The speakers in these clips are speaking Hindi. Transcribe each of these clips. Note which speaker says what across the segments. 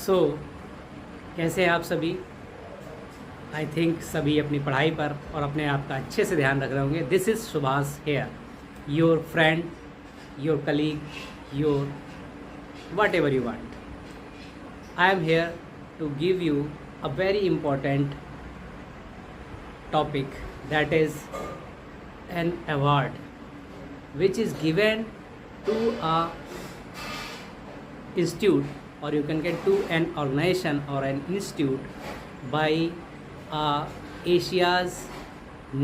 Speaker 1: सो कैसे हैं आप सभी? आई थिंक सभी अपनी पढ़ाई पर और अपने आप का अच्छे से ध्यान रख रहे होंगे. This is Subhash here, your friend, your colleague, your whatever you want. I am here to give you a very important topic, that is an award which is given to a institute, or you can get to an organization or an institute by Asia's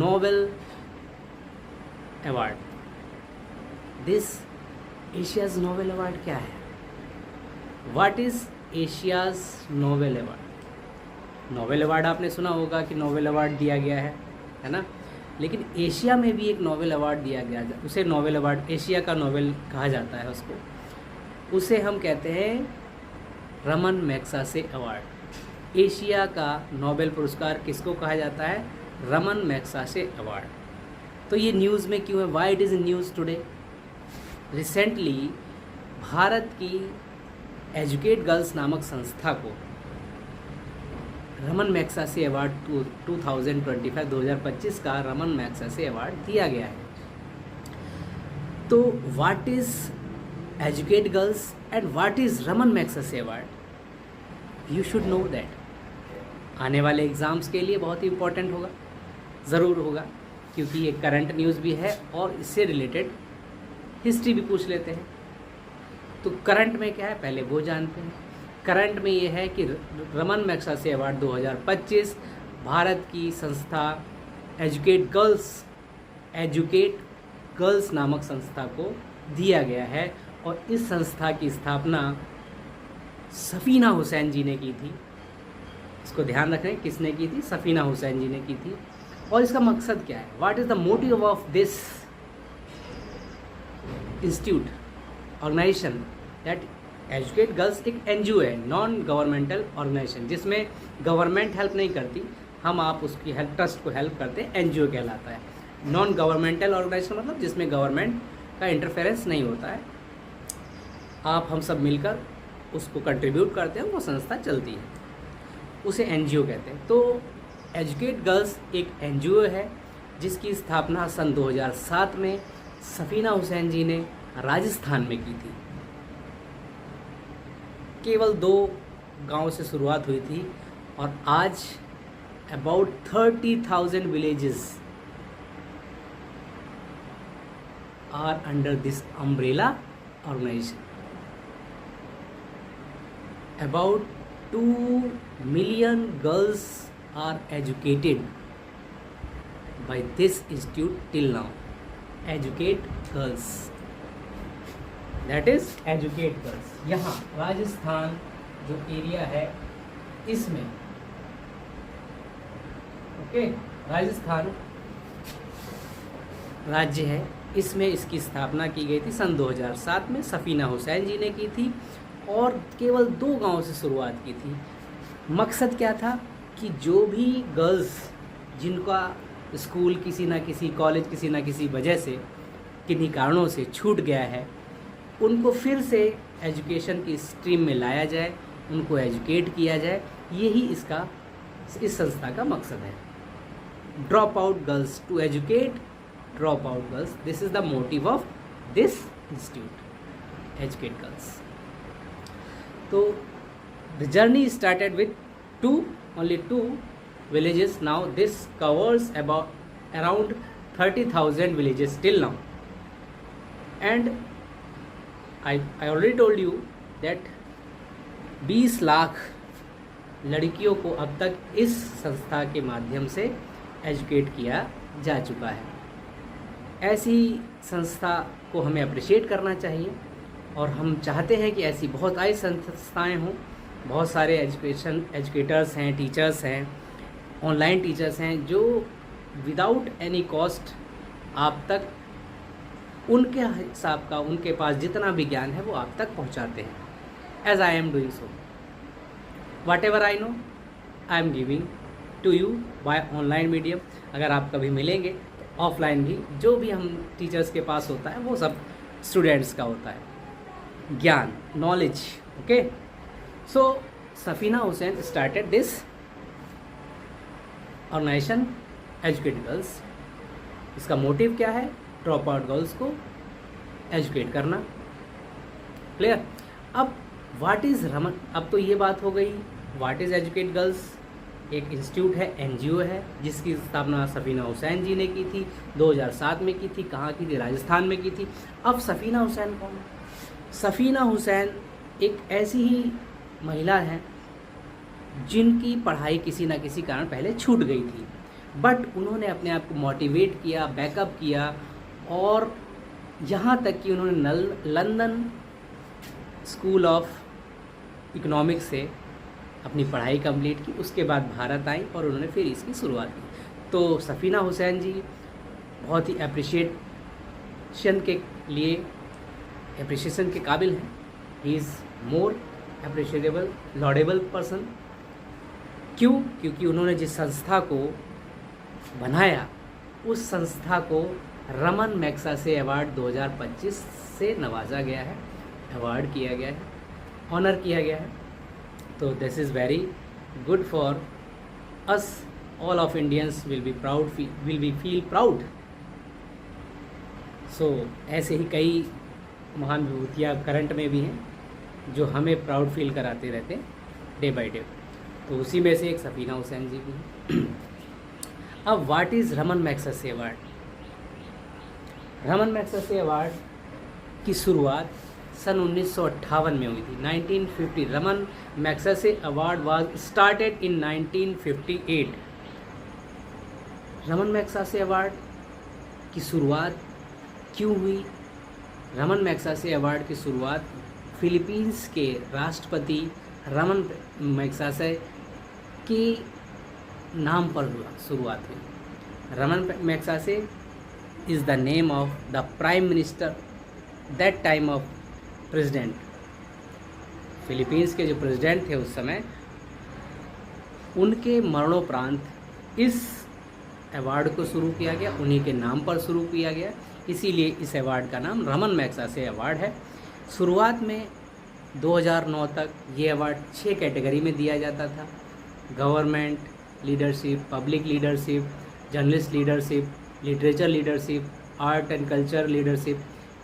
Speaker 1: Nobel Award. This Asia's Nobel Award क्या है? What is Asia's Nobel Award? Nobel award आपने सुना होगा कि नोबेल अवार्ड दिया गया है ना. लेकिन एशिया में भी एक नोबेल अवार्ड दिया गया, उसे नोबेल अवार्ड, एशिया का नोबेल कहा जाता है उसको. उसे हम कहते हैं रमन मैग्सेसे अवार्ड. एशिया का नोबेल पुरस्कार किसको कहा जाता है? Raman Magsaysay award. तो ये न्यूज़ में क्यों है? Why it is news today? Recently Bharat की एजुकेट गर्ल्स नामक संस्था को रमन मैग्सेसे अवार्ड 2025 का रमन मैग्सेसे अवार्ड दिया गया है. तो what is educate girls and what is Raman Magsaysay award? You should know that. आने वाले एग्ज़ाम्स के लिए बहुत ही इम्पोर्टेंट होगा, ज़रूर होगा, क्योंकि ये करंट न्यूज़ भी है और इससे रिलेटेड हिस्ट्री भी पूछ लेते हैं. तो करंट में क्या है पहले वो जानते हैं. करंट में ये है कि रमन मैग्सेसे अवार्ड 2025 भारत की संस्था एजुकेट गर्ल्स नामक संस्था को दिया गया है. और इस संस्था की स्थापना सफ़ीना हुसैन जी ने की थी. इसको ध्यान रखें, किसने की थी? सफ़ीना हुसैन जी ने की थी. और इसका मकसद क्या है? What is the motive of this institute organisation? That educate girls एक NGO है, नॉन गवर्नमेंटल ऑर्गेनाइजेशन, जिसमें गवर्नमेंट हेल्प नहीं करती, हम आप उसकी हेल्प, ट्रस्ट को हेल्प करते हैं, NGO कहलाता है. नॉन गवर्नमेंटल ऑर्गेनाइजेशन मतलब जिसमें गवर्नमेंट का इंटरफेरेंस नहीं होता है. आप हम सब मिलकर उसको कंट्रीब्यूट करते हैं, वो संस्था चलती है, उसे NGO कहते हैं. तो एजुकेट गर्ल्स एक NGO है जिसकी स्थापना सन 2007 में सफ़ीना हुसैन जी ने राजस्थान में की थी. केवल 2 गांव से शुरुआत हुई थी और आज about 30,000 villages are under this umbrella organisation. About 2 million girls are educated by this institute till now. Educate girls, that is educate girls. यहाँ राजस्थान जो एरिया है इसमें, ओके, राजस्थान राज्य है, इसमें इसकी स्थापना की गई थी सन 2007 में. सफ़ीना हुसैन जी ने की थी और केवल 2 गांव से शुरुआत की थी. मकसद क्या था कि जो भी गर्ल्स जिनका स्कूल किसी ना किसी, कॉलेज किसी ना किसी वजह से, किन्हीं कारणों से छूट गया है, उनको फिर से एजुकेशन की स्ट्रीम में लाया जाए, उनको एजुकेट किया जाए. यही इस संस्था का मकसद है. Drop out girls to educate drop out girls. This is the motive of this institute educate girls. तो the journey started with only two villages. Now this covers around 30,000 villages till now. And I already told you that 20 lakh लड़कियों को अब तक इस संस्था के माध्यम से एजुकेट किया जा चुका है. ऐसी संस्था को हमें अप्रिशिएट करना चाहिए और हम चाहते हैं कि ऐसी बहुत सारी संस्थाएं हों. बहुत सारे एजुकेटर्स हैं, टीचर्स हैं, ऑनलाइन टीचर्स हैं जो विदाउट एनी कॉस्ट आप तक उनके हिसाब का, उनके पास जितना भी ज्ञान है वो आप तक पहुंचाते हैं. As I am doing so. Whatever I know I am giving to you by online medium. अगर आप कभी मिलेंगे तो ऑफलाइन भी जो भी हम टीचर्स के पास होता है वो सब स्टूडेंट्स का होता है, ज्ञान, knowledge. Okay, so Safina Husain started this organisation educate girls. इसका मोटिव क्या है? ड्रॉप आउट गर्ल्स को एजुकेट करना। क्लियर? अब व्हाट इज़ रमन, अब तो ये बात हो गई व्हाट इज़ एजुकेट गर्ल्स। एक इंस्टीट्यूट है, एनजीओ है, जिसकी स्थापना सफीना हुसैन जी ने की थी, 2007 में की थी। कहाँ की थी? राजस्थान में की थी। अब सफीना हुसैन कौन? सफीना हुसैन एक ऐसी ही महिला है जिनकी पढ़ाई किसी न किसी कारण पहले छूट गई थी, बट उन्होंने अपने आप को मोटिवेट किया, बैकअप किया, और यहाँ तक कि उन्होंने लंदन स्कूल ऑफ इकोनॉमिक्स से अपनी पढ़ाई कंप्लीट की। उसके बाद भारत आई और उन्होंने फिर इसकी शुरुआत की। तो सफीना हुसैन जी बहुत ही एप्रिशिएशन के काबिल हैं। He is more appreciatable, laudable person. क्यों? क्योंकि उन्होंने जिस संस्था को बनाया उस संस्था को रमन मैग्सेसे अवार्ड 2025 से नवाजा गया है, अवार्ड किया गया है, ऑनर किया गया है। तो this is very good for us, all of Indians will be feel proud. So ऐसे ही कई महान विभूतियाँ करंट में भी हैं जो हमें प्राउड फील कराते रहते हैं डे बाय डे। तो उसी में से एक सफीना हुसैन जी भी हैं। अब what is Raman Magsaysay award? Raman Magsaysay award की शुरुआत सन 1958 में हुई थी, 1950। Raman Magsaysay award was started in 1958। Raman Magsaysay award की शुरुआत क्यों हुई? रमन मैग्सेसे अवार्ड की शुरुआत फिलीपींस के राष्ट्रपति रमन मैग्सेसे के नाम पर शुरुआत हुई। Raman Magsaysay is the name of the prime minister that time of president. Philippines के जो प्रेसिडेंट थे उस समय, उनके मरणोपरांत इस अवार्ड को शुरू किया गया, उन्हीं के नाम पर शुरू किया गया। इसीलिए इस अवार्ड का नाम रमन मैग्सेसे अवार्ड है। शुरुआत में 2009 तक ये अवार्ड 6 कैटेगरी में दिया जाता था: government leadership, public leadership, journalist leadership, literature leadership, art and culture leadership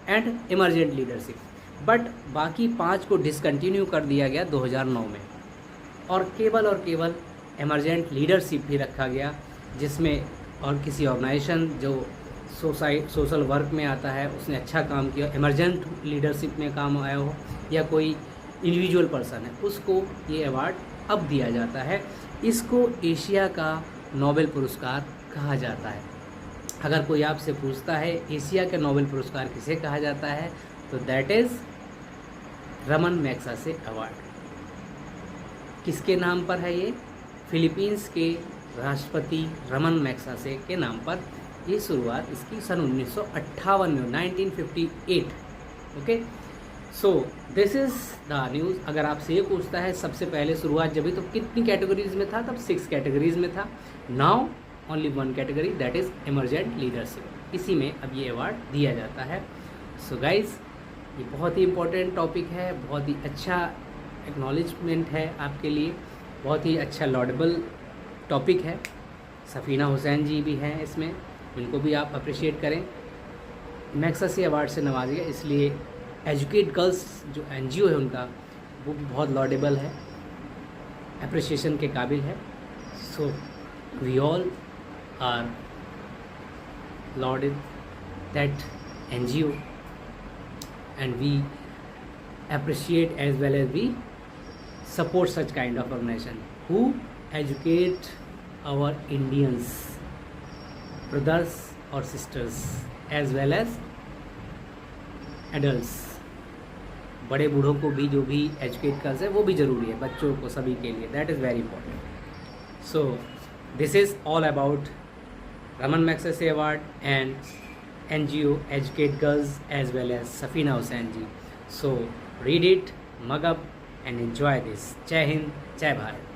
Speaker 1: and emergent leadership. But बाकी 5 को डिसकंटिन्यू कर दिया गया 2009 में, और केवल इमरजेंट लीडरशिप भी रखा गया, जिसमें और किसी ऑर्गेनाइजेशन जो सोशल वर्क में आता है, उसने अच्छा काम किया, इमरजेंट लीडरशिप में काम आया हो, या कोई इंडिविजुअल पर्सन है, उसको ये अवार्ड अब दिया जाता है। इसको एशिया का नोबेल पुरस्कार कहा जाता है। अगर कोई आपसे पूछता है एशिया का नोबेल पुरस्कार किसे कहा जाता है, तो that is Raman Magsaysay award. किसके नाम पर है ये? फिलीपींस के राष्ट्रपति रमन मैग्सेसे के नाम पर ये शुरुआत इसकी सन 1958 में, 1958। Okay, so this is the news. अगर आपसे ये पूछता है सबसे पहले शुरुआत जब भी तो कितनी कैटेगरीज में था, तब 6 कैटेगरीज में था। Now only 1 category, that is emergent leadership. इसी में अब ये अवार्ड दिया जाता है। सो गाइज, ये बहुत ही इम्पोर्टेंट टॉपिक है, बहुत ही अच्छा एक्नॉलेजमेंट है आपके लिए, बहुत ही अच्छा लॉडेबल टॉपिक है। सफीना हुसैन जी भी हैं इसमें, उनको भी आप अप्रिशिएट करें। मैग्सेसे अवार्ड से नवाजा गया, इसलिए एजुकेट गर्ल्स जो एनजीओ है उनका, वो भी बहुत लॉडेबल है, अप्रिशिएशन के काबिल है। So we all are lauded that NGO, and we appreciate as well as we support such kind of organization who educate our Indians brothers or sisters as well as adults। बड़े बूढ़ों को भी जो भी एजुकेट कर से वो भी ज़रूरी है, बच्चों को, सभी के लिए, that is very important. So this is all about Raman Magsaysay Award and NGO Educate Girls as well as Safina Hussain ji. So read it, mug up and enjoy this. Jai Hind, Jai Bharat.